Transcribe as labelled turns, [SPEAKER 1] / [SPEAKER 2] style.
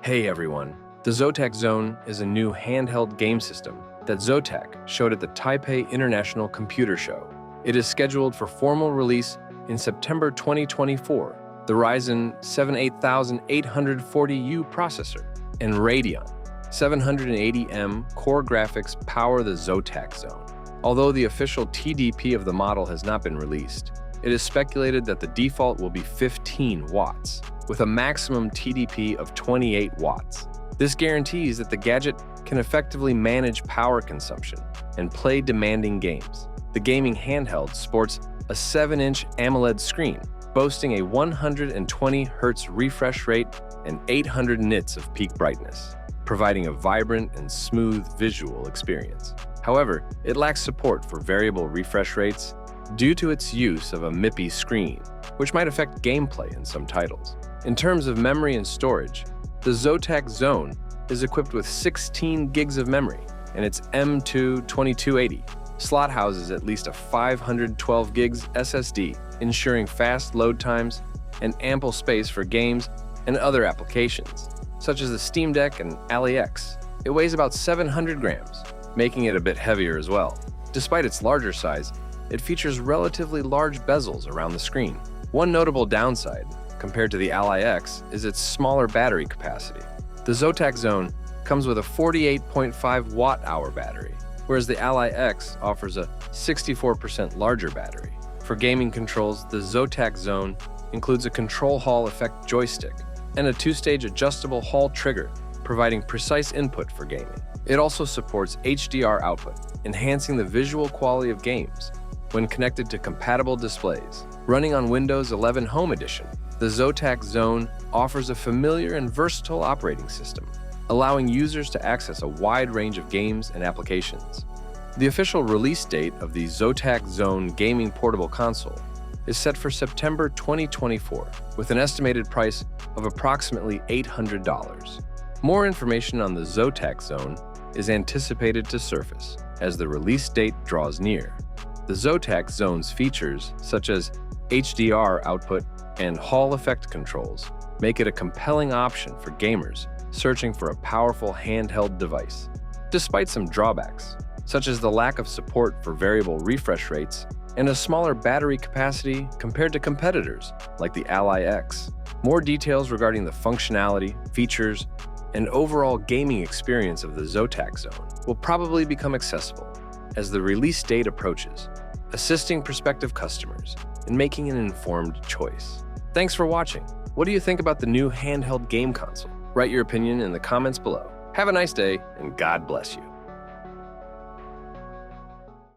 [SPEAKER 1] Hey everyone, the Zotac Zone is a new handheld game system that Zotac showed at the Taipei International Computer Show. It is scheduled for formal release in September 2024. The Ryzen 780M processor and Radeon 780M core graphics power the Zotac Zone. Although the official TDP of the model has not been released, it is speculated that the default will be 15 watts, with a maximum TDP of 28 watts. This guarantees that the gadget can effectively manage power consumption and play demanding games. The gaming handheld sports a 7-inch AMOLED screen, boasting a 120 Hz refresh rate and 800 nits of peak brightness, providing a vibrant and smooth visual experience. However, it lacks support for variable refresh rates due to its use of a MIPI screen, which might affect gameplay in some titles. In terms of memory and storage, the Zotac Zone is equipped with 16 gigs of memory, and its M2 2280 slot houses at least a 512 gigs SSD, ensuring fast load times and ample space for games and other applications, such as the Steam Deck and AliEx. It weighs about 700 grams, making it a bit heavier as well. Despite its larger size, it features relatively large bezels around the screen. One notable downside, compared to the AliEx, is its smaller battery capacity. The Zotac Zone comes with a 48.5 watt-hour battery, whereas the AliEx offers a 64% larger battery. For gaming controls, the Zotac Zone includes a control hall effect joystick and a 2-stage adjustable hall trigger, providing precise input for gaming. It also supports HDR output, enhancing the visual quality of games when connected to compatible displays. Running on Windows 11 Home Edition, the Zotac Zone offers a familiar and versatile operating system, allowing users to access a wide range of games and applications. The official release date of the Zotac Zone gaming portable console is set for September 2024, with an estimated price of approximately $800. More information on the Zotac Zone is anticipated to surface as the release date draws near. The Zotac Zone's features, such as HDR output and Hall effect controls, make it a compelling option for gamers searching for a powerful handheld device. Despite some drawbacks, such as the lack of support for variable refresh rates and a smaller battery capacity compared to competitors like the AliEx, more details regarding the functionality, features, and overall gaming experience of the Zotac Zone will probably become accessible as the release date approaches, assisting prospective customers in making an informed choice. Thanks for watching. What do you think about the new handheld game console? Write your opinion in the comments below. Have a nice day, and God bless you.